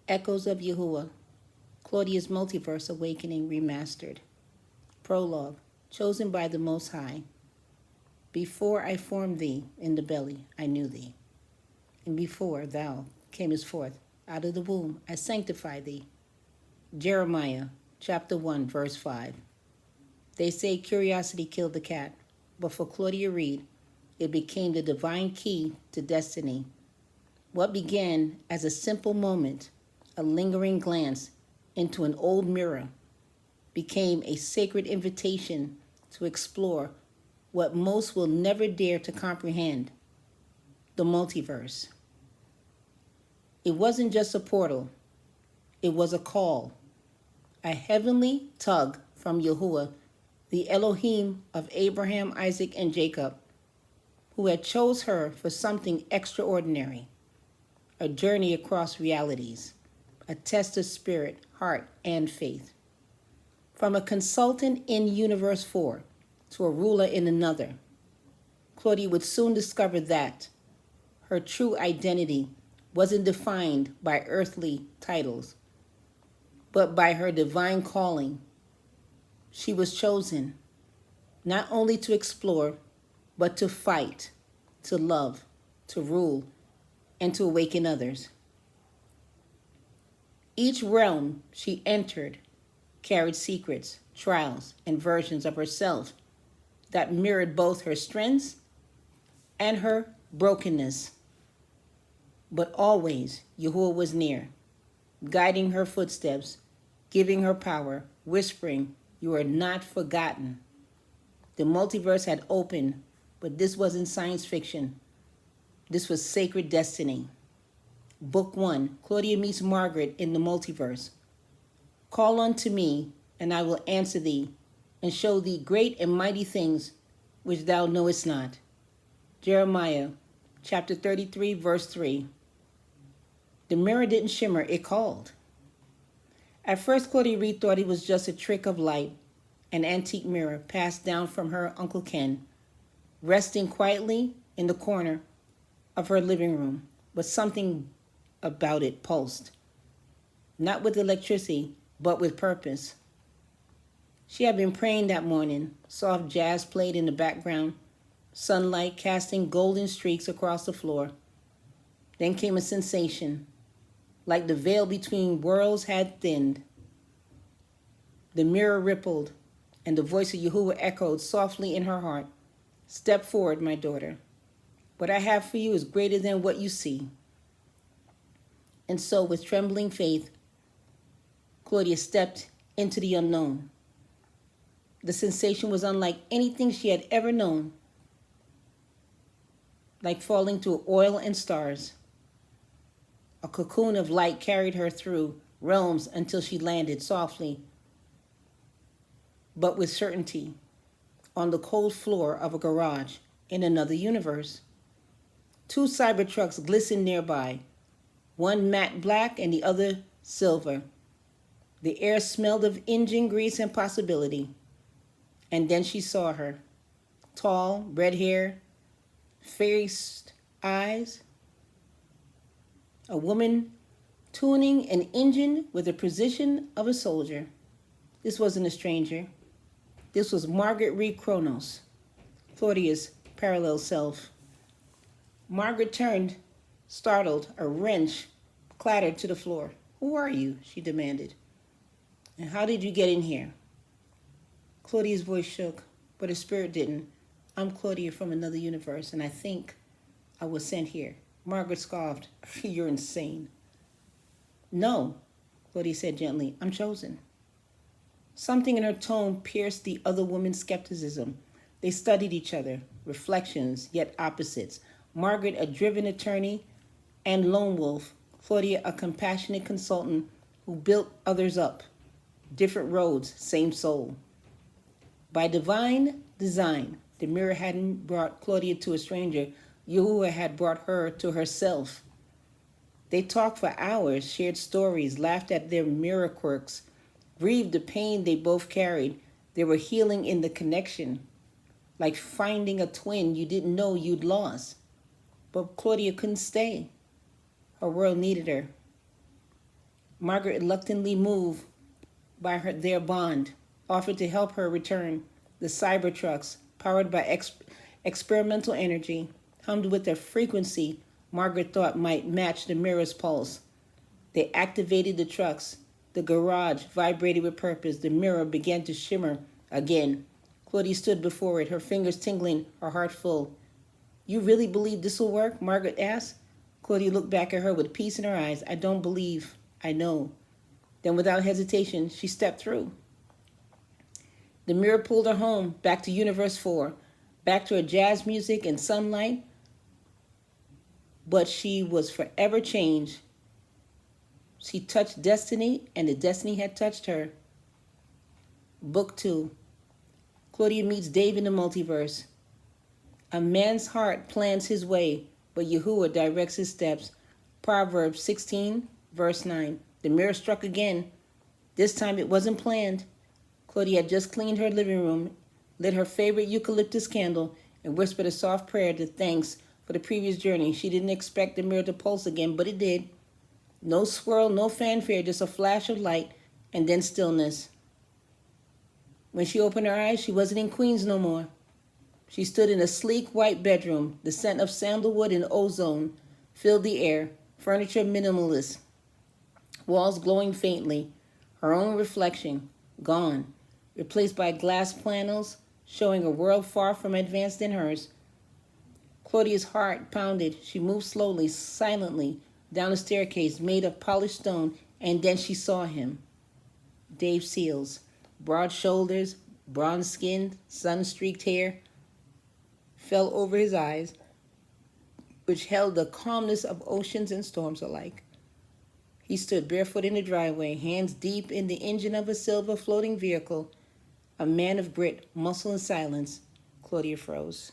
Echoes of Yahuah, Claudia's Multiverse Awakening Remastered. Prologue, chosen by the Most High. Before I formed thee in the belly, I knew thee. And before thou camest forth out of the womb, I sanctified thee. Jeremiah, chapter 1, verse 5. They say curiosity killed the cat, but for Claudia Reid, it became the divine key to destiny. What began as a simple moment, a lingering glance into an old mirror, became a sacred invitation to explore what most will never dare to comprehend, the multiverse. It wasn't just a portal, it was a call, a heavenly tug from Yahuah, the Elohim of Abraham, Isaac, and Jacob, who had chose her for something extraordinary, a journey across realities, a test of spirit, heart, and faith. From a consultant in Universe 4 to a ruler in another, Claudia would soon discover that her true identity wasn't defined by earthly titles, but by her divine calling. She was chosen not only to explore, but to fight, to love, to rule, and to awaken others. Each realm she entered carried secrets, trials, and versions of herself that mirrored both her strengths and her brokenness. But always, Yahuah was near, guiding her footsteps, giving her power, whispering, "You are not forgotten." The multiverse had opened, but this wasn't science fiction. This was sacred destiny. Book 1, Claudia meets Margaret in the multiverse. Call unto me, and I will answer thee, and show thee great and mighty things which thou knowest not. Jeremiah, chapter 33, verse 3. The mirror didn't shimmer, it called. At first, Claudia Reid thought it was just a trick of light, an antique mirror passed down from her Uncle Ken, resting quietly in the corner of her living room, but something about it pulsed. Not with electricity, but with purpose. She had been praying that morning. Soft jazz played in the background, sunlight casting golden streaks across the floor. Then came a sensation, like the veil between worlds had thinned. The mirror rippled, and the voice of Yahuah echoed softly in her heart. "Step forward, my daughter. What I have for you is greater than what you see." And so, with trembling faith, Claudia stepped into the unknown. The sensation was unlike anything she had ever known, like falling through oil and stars. A cocoon of light carried her through realms until she landed softly, but with certainty, on the cold floor of a garage in another universe. 2 Cybertrucks glistened nearby, one matte black and the other silver. The air smelled of engine grease and possibility. And then she saw her, tall, red hair, faced eyes, a woman tuning an engine with the precision of a soldier. This wasn't a stranger. This was Margaret Reid Kronos, Claudia's parallel self. Margaret turned, startled, a wrench clattered to the floor. "Who are you?" she demanded. "And how did you get in here?" Claudia's voice shook, but her spirit didn't. "I'm Claudia from another universe, and I think I was sent here." Margaret scoffed. "You're insane." "No," Claudia said gently, "I'm chosen." Something in her tone pierced the other woman's skepticism. They studied each other, reflections, yet opposites. Margaret, a driven attorney and lone wolf. Claudia, a compassionate consultant who built others up. Different roads, same soul. By divine design, the mirror hadn't brought Claudia to a stranger. Yahuah had brought her to herself. They talked for hours, shared stories, laughed at their mirror quirks, grieved the pain they both carried. They were healing in the connection, like finding a twin you didn't know you'd lost. But Claudia couldn't stay. Her world needed her. Margaret, reluctantly moved by their bond, offered to help her return. The Cybertrucks, powered by experimental energy, hummed with a frequency Margaret thought might match the mirror's pulse. They activated the trucks. The garage vibrated with purpose. The mirror began to shimmer again. Claudia stood before it, her fingers tingling, her heart full. You really believe this will work? Margaret asked. Claudia looked back at her with peace in her eyes. I don't believe. I know. Then without hesitation, she stepped through. The mirror pulled her home, back to Universe 4, back to her jazz music and sunlight. But she was forever changed. She touched destiny, and the destiny had touched her. Book 2. Claudia meets Dave in the multiverse. A man's heart plans his way, but Yahuah directs his steps. Proverbs 16, verse 9. The mirror struck again. This time it wasn't planned. Claudia had just cleaned her living room, lit her favorite eucalyptus candle, and whispered a soft prayer to thanks for the previous journey. She didn't expect the mirror to pulse again, but it did. No swirl, no fanfare, just a flash of light, and then stillness. When she opened her eyes, she wasn't in Queens no more. She stood in a sleek white bedroom. The scent of sandalwood and ozone filled the air. Furniture minimalist. Walls glowing faintly. Her own reflection, gone. Replaced by glass panels showing a world far from advanced than hers. Claudia's heart pounded. She moved slowly, silently, down a staircase made of polished stone, and then she saw him. Dave Seals. Broad shoulders, bronze skin, sun-streaked hair fell over his eyes, which held the calmness of oceans and storms alike. He stood barefoot in the driveway, hands deep in the engine of a silver floating vehicle. A man of grit, muscle, and silence. Claudia froze.